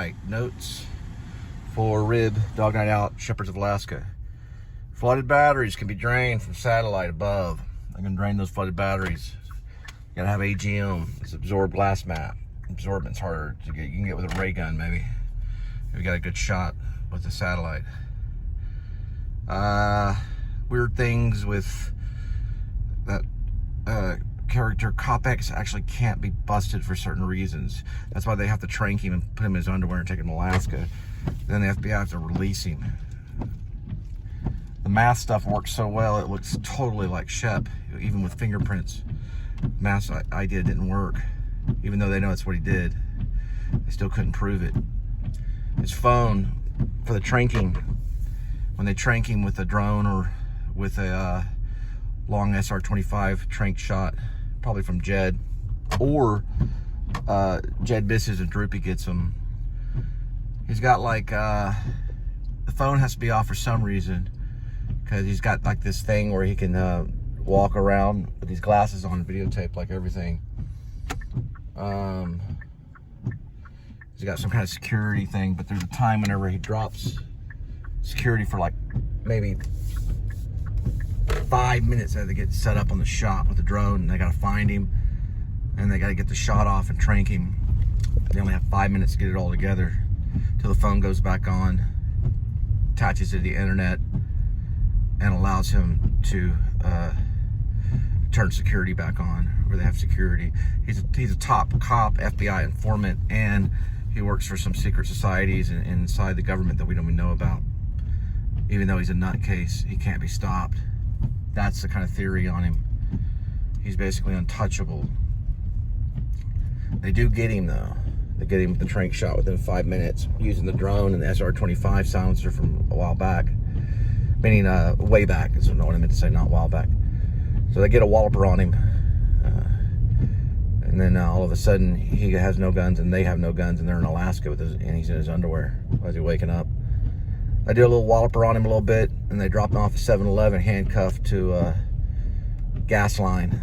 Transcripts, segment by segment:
satellite notes for RIB, Dog Night Out, Shepherds of Alaska. Flooded batteries can be drained from satellite above. I can drain those flooded batteries. You gotta have AGM. It's absorbed glass mat. Absorbent's harder to get. You can get with a ray gun maybe. If you got a good shot with the satellite. Weird things with that character. Coppex actually can't be busted for certain reasons. That's why they have to trank him and put him in his underwear and take him to Alaska. Then the FBI has to release him. The math stuff works so well, it looks totally like Shep, even with fingerprints. Math idea didn't work, even though they know it's what he did. They still couldn't prove it. His phone, for the tranking, when they trank him with a drone or with a long SR-25 trank shot, probably from Jed, or Jed misses and Droopy gets him. He's got like, the phone has to be off for some reason, because he's got like this thing where he can walk around with these glasses on, videotape like everything. He's got some kind of security thing, but there's a time whenever he drops security for like maybe 5 minutes that they get set up on the shot with the drone, and they gotta find him, and they gotta get the shot off and trank him. They only have 5 minutes to get it all together till the phone goes back on, attaches to the internet, and allows him to turn security back on, where they have security. He's a top cop, FBI informant, and he works for some secret societies inside the government that we don't even know about. Even though he's a nutcase, he can't be stopped. That's the kind of theory on him. He's basically untouchable. They do get him though. They get him with the trank shot within 5 minutes using the drone and the SR-25 silencer from a while back. Meaning way back, is what I meant to say, not a while back. So they get a walloper on him. And then all of a sudden he has no guns and they have no guns, and they're in Alaska with and he's in his underwear as he's waking up. I do a little walloper on him a little bit, and they drop him off at 7-Eleven handcuffed to a gas line.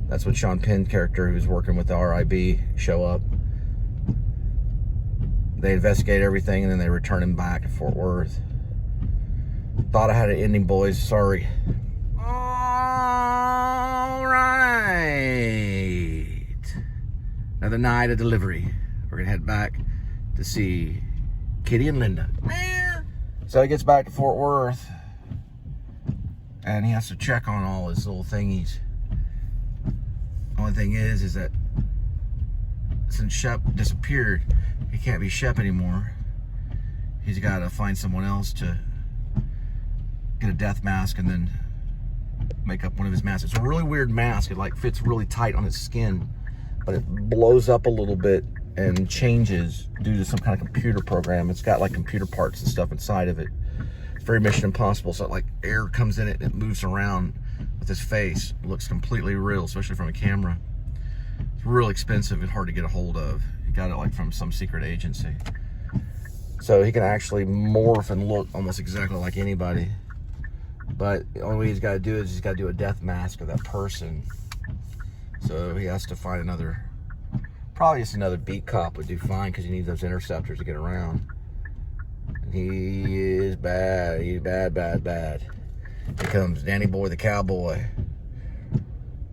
That's when Sean Penn's character, who's working with the RIB, show up. They investigate everything, and then they return him back to Fort Worth. Thought I had an ending, boys. Sorry. All right. Another night of delivery. We're going to head back to see Kitty and Linda. So he gets back to Fort Worth, and he has to check on all his little thingies. Only thing is that since Shep disappeared, he can't be Shep anymore. He's got to find someone else to get a death mask and then make up one of his masks. It's a really weird mask. It like fits really tight on his skin, but it blows up a little bit and changes due to some kind of computer program. It's got like computer parts and stuff inside of it. It's very Mission Impossible. So like air comes in it and it moves around with his face. It looks completely real, especially from a camera. It's real expensive and hard to get a hold of. He got it like from some secret agency. So he can actually morph and look almost exactly like anybody. But the only way he's got to do is he's got to do a death mask of that person. So he has to find another, probably just another beat cop would do fine, because he needs those interceptors to get around. And he is bad. He's bad. Here comes Danny Boy the Cowboy.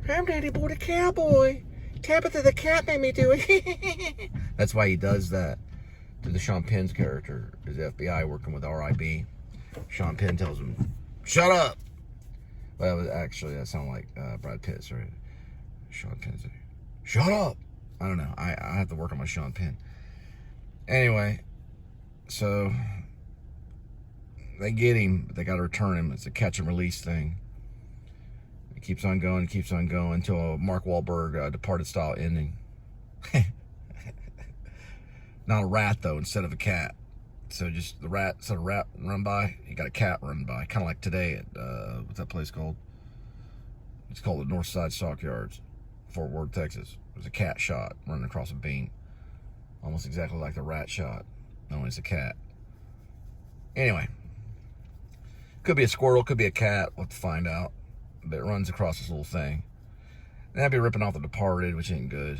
I'm Danny Boy the Cowboy. Tabitha the cat made me do it. That's why he does that to the Sean Penn's character, is the FBI working with RIB. Sean Penn tells him, shut up. Well, actually, that sounded like Brad Pitt, right? Sean Penn said, shut up. I don't know. I have to work on my Sean Penn. Anyway, so they get him, but they got to return him. It's a catch and release thing. It keeps on going until a Mark Wahlberg Departed style ending. Not a rat though, instead of a cat. So just the rat, instead of rat run by, you got a cat run by. Kind of like today at, what's that place called? It's called the North Side Stockyards, Fort Worth, Texas. There's a cat shot running across a beam. Almost exactly like the rat shot. No, it's a cat. Anyway. Could be a squirrel, could be a cat. We'll have to find out. But it runs across this little thing. And that'd be ripping off The Departed, which ain't good.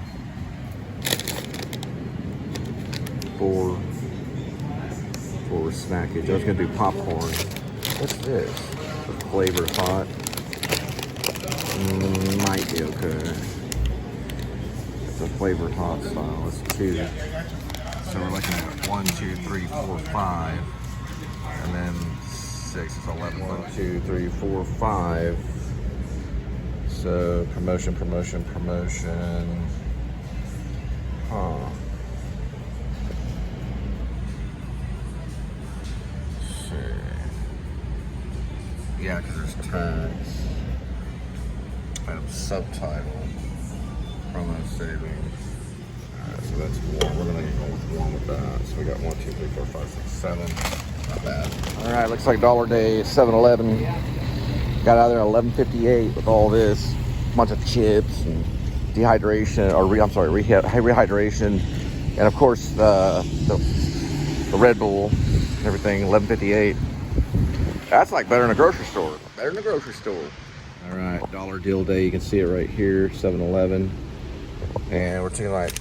for snackage. I was gonna do popcorn. What's this? The flavored hot. Might be okay. It's a flavored hot style. It's 2. So we're looking at 1, 2, 3, 4, 5, and then 6. It's 11. 1, 2, 3, 4, 5. So promotion. Huh. Let's see. Yeah, because there's tags. Subtitle. Promo savings. Alright, so that's 1. We're gonna go with 1 with that. So we got 1, 2, 3, 4, 5, 6, 7. Not bad. Alright, looks like $1 day at 7-Eleven. Got out of there at 11:58 with all this. Bunch of chips and dehydration, or rehydration. And of course the Red Bull, everything, 11:58. That's like better than a grocery store. Better than a grocery store. All right, $1 deal day. You can see it right here, 7-Eleven. And we're taking like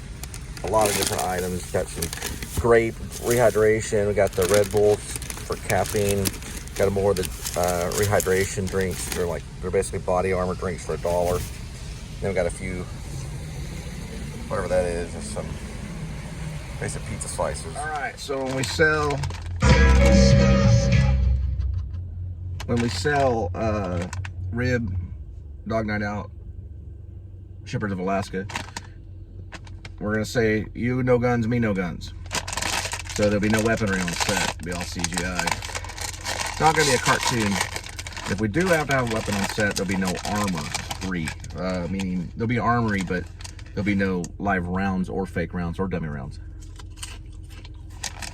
a lot of different items. Got some grape rehydration. We got the Red Bull for caffeine. Got more of the rehydration drinks. They're basically body armor drinks for $1. Then we got a few, whatever that is, just some basic pizza slices. All right, so when we sell rib, Dog Night Out, Shepherds of Alaska, we're gonna say you no guns, me no guns. So there'll be no weaponry on set. It'll be all CGI. It's not gonna be a cartoon. If we do have to have a weapon on set, there'll be no armor free. Meaning there'll be armory, but there'll be no live rounds or fake rounds or dummy rounds.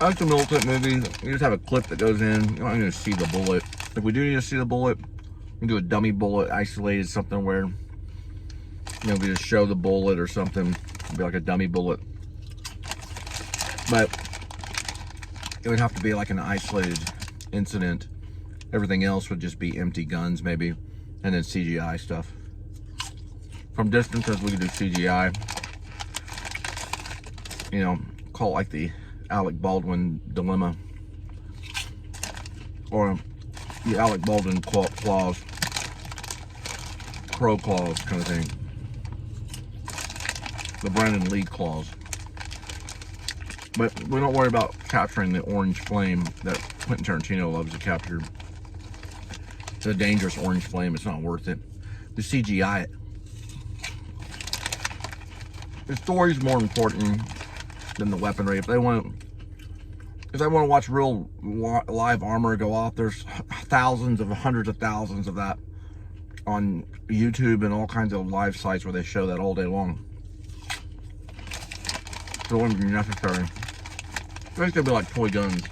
Like the militant movie, you just have a clip that goes in. You don't need to see the bullet. If we do need to see the bullet, we can do a dummy bullet, isolated something where, you know, we just show the bullet or something. It'd be like a dummy bullet. But it would have to be like an isolated incident. Everything else would just be empty guns, maybe, and then CGI stuff. From distances, we could do CGI. You know, call it like the Alec Baldwin dilemma, or the Alec Baldwin clause, crow clause kind of thing. The Brandon Lee clause. But we don't worry about capturing the orange flame that Quentin Tarantino loves to capture. It's a dangerous orange flame. It's not worth it. The CGI it. The story's more important than the weaponry. If they want to watch real live armor go off, there's hundreds of thousands of that on YouTube and all kinds of live sites where they show that all day long. So it wouldn't be necessary. It's gonna be like toy guns.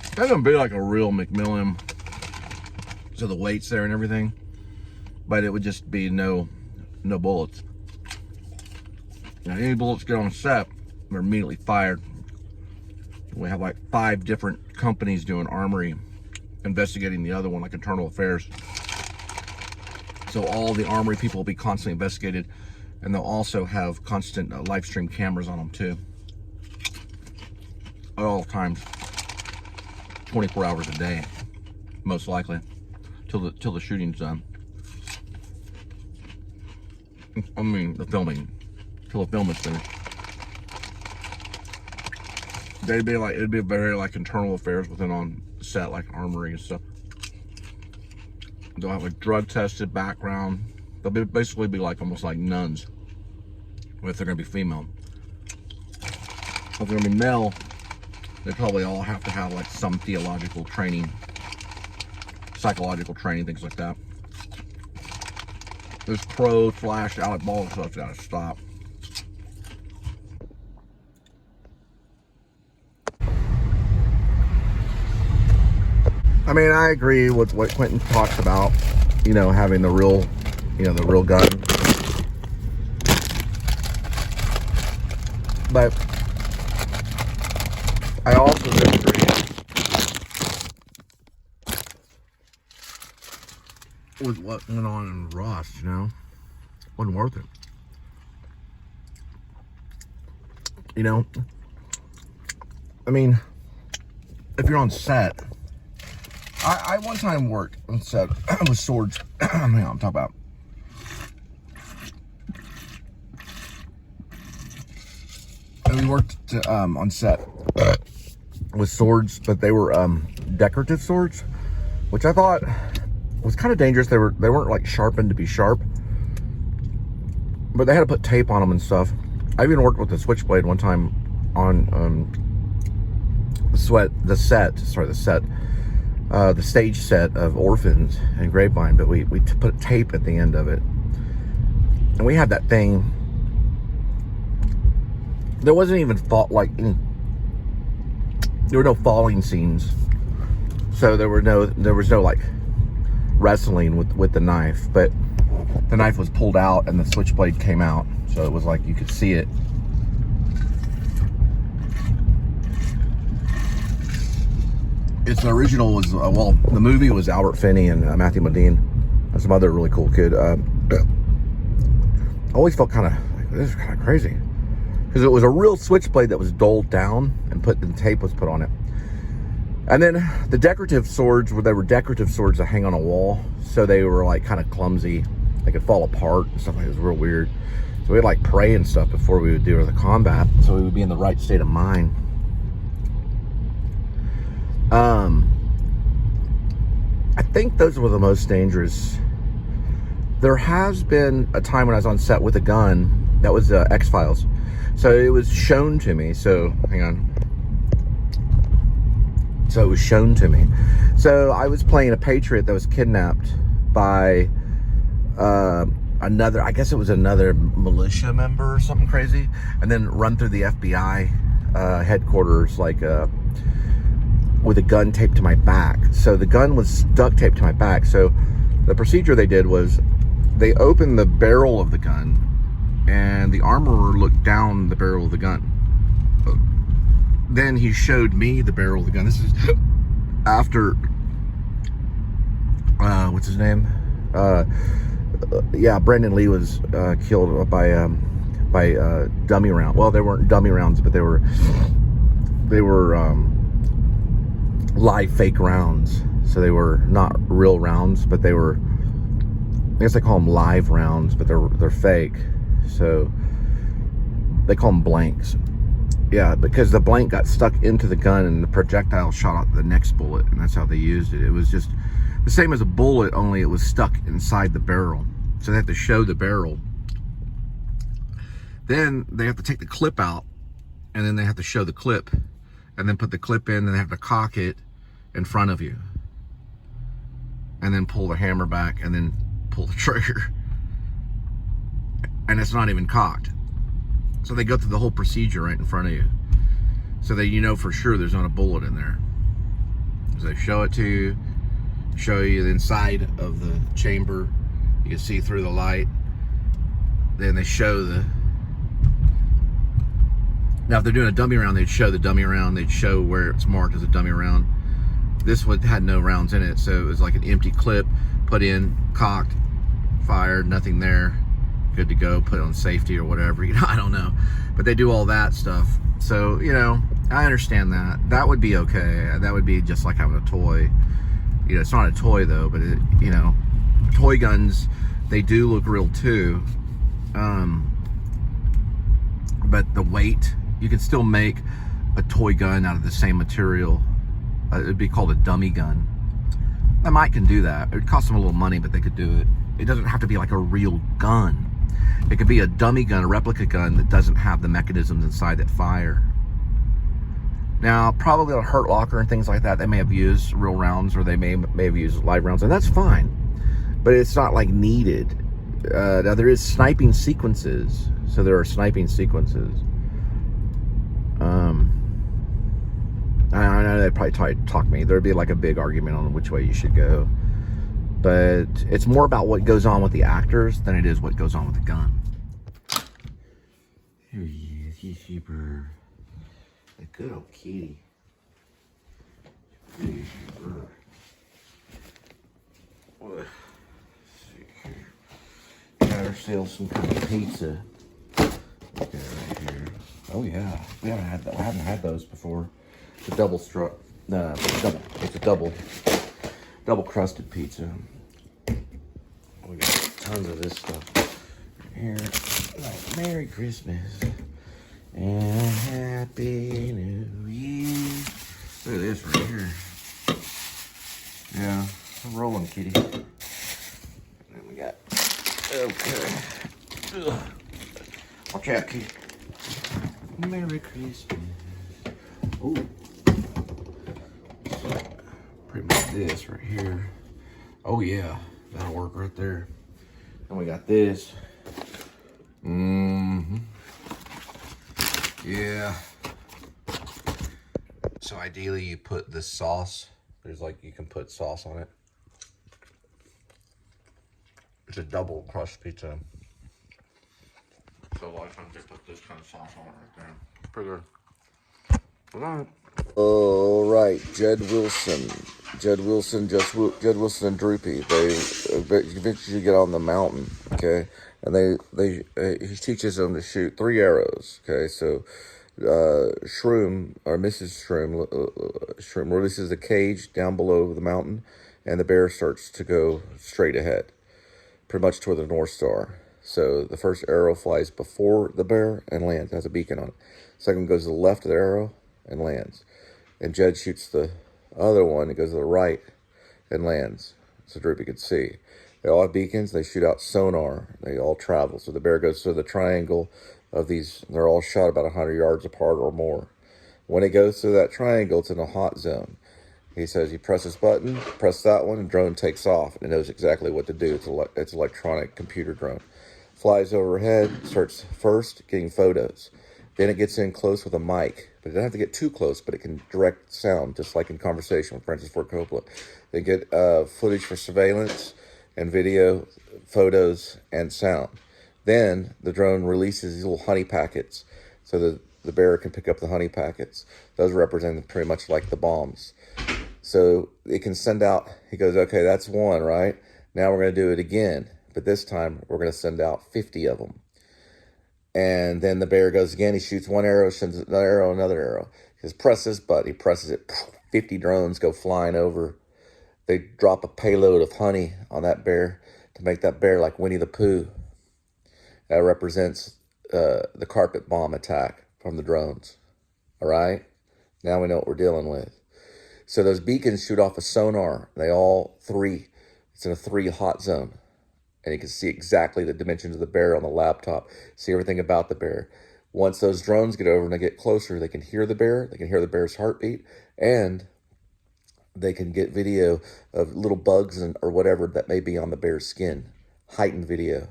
It's gonna be like a real Macmillan, so the weight's there and everything, but it would just be no bullets. Now, any bullets get on set, they're immediately fired. We have like 5 different companies doing Armory, investigating the other one, like Internal Affairs. So all the Armory people will be constantly investigated, and they'll also have constant live stream cameras on them too. At all times, 24 hours a day, most likely, till the shooting's done. I mean, the filming. Till the film is finished. It'd be very like Internal Affairs within on set, like Armory and stuff. They'll have a drug tested background. They'll basically be like almost like nuns, if they're gonna be female. If they're gonna be male, they probably all have to have like some theological training, psychological training, things like that. This crow / Alec Baldwin stuff's gotta stop. I mean, I agree with what Quentin talks about, you know, having the real gun. But I also disagree with what went on in Ross, you know? Wasn't worth it. You know, I mean, if you're on set, I one time worked on set with swords. Hang on, I'm talking about. And we worked on set with swords, but they were decorative swords, which I thought was kind of dangerous. They weren't like sharpened to be sharp, but they had to put tape on them and stuff. I even worked with the switchblade one time on the stage set of Orphans and Grapevine, but we put tape at the end of it, and we had that thing. There wasn't even there were no falling scenes, so there was no like wrestling with the knife, but the knife was pulled out and the switchblade came out, so it was like you could see it. Its original was well, the movie was Albert Finney and Matthew Modine and some other really cool kid. I always felt kind of like, this is kind of crazy, because it was a real switchblade that was dulled down and tape was put on it. And then the decorative swords, they were decorative swords that hang on a wall, so they were like kind of clumsy. They could fall apart and stuff like that. It was real weird. So we'd like pray and stuff before we would do the combat, so we would be in the right state of mind. I think those were the most dangerous. There has been a time when I was on set with a gun that was X-Files. So it was shown to me. So hang on. So it was shown to me. So I was playing a patriot that was kidnapped by another, I guess it was another militia member or something crazy, and then run through the FBI headquarters like with a gun taped to my back. So the gun was duct taped to my back. So the procedure they did was they opened the barrel of the gun, and the armorer looked down the barrel of the gun. Then he showed me the barrel of the gun. This is after what's his name? Yeah, Brandon Lee was killed by dummy round. Well, they weren't dummy rounds, but they were live fake rounds. So they were not real rounds, but they were, I guess they call them live rounds, but they're fake. So they call them blanks. Yeah, because the blank got stuck into the gun and the projectile shot out the next bullet, and that's how they used it. It was just the same as a bullet, only it was stuck inside the barrel. So they have to show the barrel. Then they have to take the clip out, and then they have to show the clip, and then put the clip in, and they have to cock it in front of you, and then pull the hammer back, and then pull the trigger. And it's not even cocked. So they go through the whole procedure right in front of you, so that you know for sure there's not a bullet in there. So they show it to you, show you the inside of the chamber. You can see through the light. Then they show the, now if they're doing a dummy round, they'd show the dummy round. They'd show where it's marked as a dummy round. This one had no rounds in it, so it was like an empty clip, put in, cocked, fired, nothing there, good to go, put it on safety or whatever, you know, I don't know. But they do all that stuff. So, you know, I understand that. That would be okay. That would be just like having a toy. You know, it's not a toy though, but it, you know, toy guns, they do look real too. But the weight, you can still make a toy gun out of the same material. It'd be called a dummy gun. They might can do that. It would cost them a little money, but they could do it. It doesn't have to be like a real gun. It could be a dummy gun, a replica gun that doesn't have the mechanisms inside that fire. Now, probably on Hurt Locker and things like that, they may have used real rounds, or they may have used live rounds, and that's fine. But it's not like needed. Now, there is sniping sequences. So there are sniping sequences. I know they'd probably talk me. There'd be like a big argument on which way you should go. But it's more about what goes on with the actors than it is what goes on with the gun. Here he is. He's super. A good old kitty. Let's see here. Got ourselves some kind of pizza. Okay, right here. Oh yeah, we haven't had that. I haven't had those before. It's a double struck. It's a double crusted pizza. We got tons of this stuff here. Like Merry Christmas and Happy New Year. Look at this right here. Yeah, I'm rolling, kitty. And then we got, okay. Ugh. Watch out, kitty. Merry Christmas. Oh, pretty much this right here. Oh yeah, that'll work right there. And we got this. Yeah. So ideally you put the sauce. There's like, you can put sauce on it. It's a double crust pizza. So a lot of times they put this kind of sauce on it right there. Pretty good. All right, Jed Wilson, and Droopy. They eventually get on the mountain, okay, and he teaches them to shoot 3 arrows, okay. So, Shroom or Mrs. Shroom releases a cage down below the mountain, and the bear starts to go straight ahead, pretty much toward the North Star. So the first arrow flies before the bear and lands, has a beacon on it. Second goes to the left of the arrow and lands. And Jed shoots the other one, it goes to the right and lands, so Droopy can see. They all have beacons, they shoot out sonar, they all travel. So the bear goes through the triangle of these, they're all shot about 100 yards apart or more. When it goes through that triangle, it's in a hot zone. He says you press this button, press that one, and drone takes off. And it knows exactly what to do. It's an electronic computer drone. Flies overhead, starts first getting photos. Then it gets in close with a mic, but it doesn't have to get too close, but it can direct sound, just like in Conversation with Francis Ford Coppola. They get footage for surveillance and video, photos, and sound. Then the drone releases these little honey packets, so the bear can pick up the honey packets. Those represent pretty much like the bombs. So it can send out, he goes, okay, that's one, right? Now we're going to do it again, but this time we're going to send out 50 of them. And then the bear goes again. He shoots one arrow, sends another arrow. He says, press this button. He presses it. 50 drones go flying over. They drop a payload of honey on that bear to make that bear like Winnie the Pooh. That represents the carpet bomb attack from the drones. All right? Now we know what we're dealing with. So those beacons shoot off a sonar. They all 3. It's in a 3 hot zone. And you can see exactly the dimensions of the bear on the laptop, see everything about the bear. Once those drones get over and they get closer, they can hear the bear, they can hear the bear's heartbeat, and they can get video of little bugs or whatever that may be on the bear's skin. Heightened video.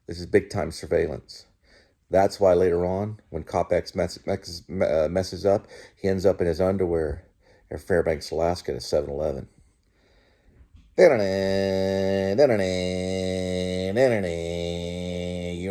This is big time surveillance. That's why later on, when Coppex messes up, he ends up in his underwear in Fairbanks, Alaska at a 7-Eleven. You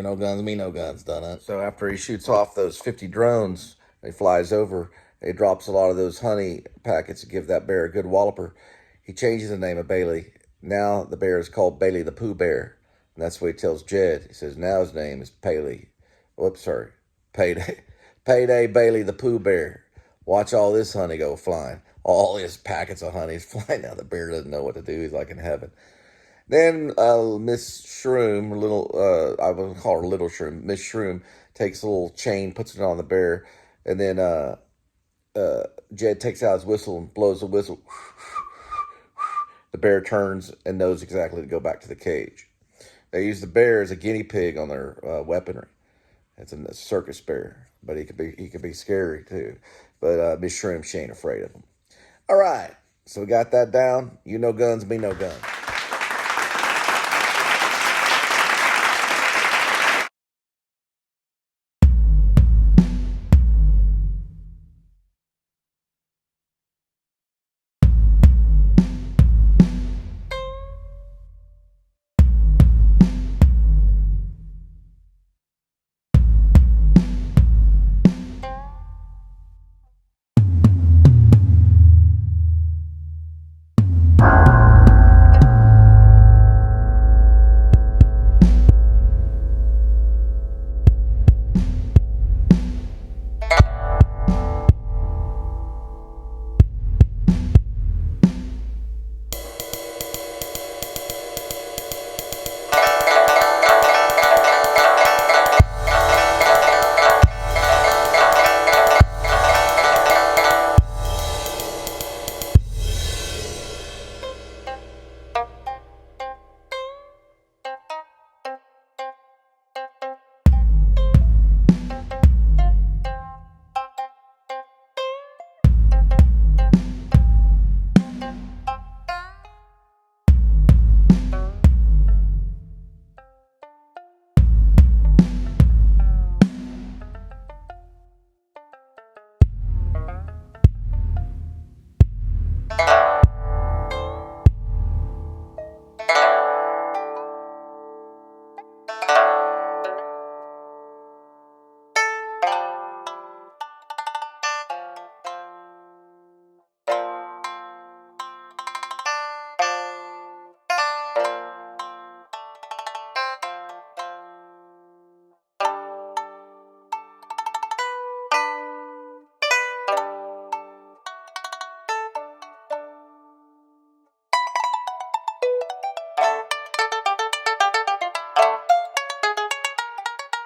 know guns, me no guns, done it. So after he shoots off those 50 drones, he flies over, he drops a lot of those honey packets to give that bear a good walloper. He changes the name of Bailey. Now the bear is called Bailey the Pooh Bear. And that's what he tells Jed. He says, now his name is Payday. Whoops, sorry. Payday Bailey the Pooh Bear. Watch all this honey go flying. All his packets of honey is flying. Now the bear doesn't know what to do. He's like in heaven. Then Miss Shroom, I would call her Little Shroom. Miss Shroom takes a little chain, puts it on the bear, and then Jed takes out his whistle and blows the whistle. The bear turns and knows exactly to go back to the cage. They use the bear as a guinea pig on their weaponry. It's a circus bear, but he could be scary too. But Miss Shroom, she ain't afraid of him. All right, so we got that down. You know guns, me no guns.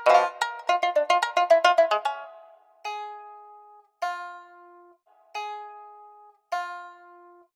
Bye.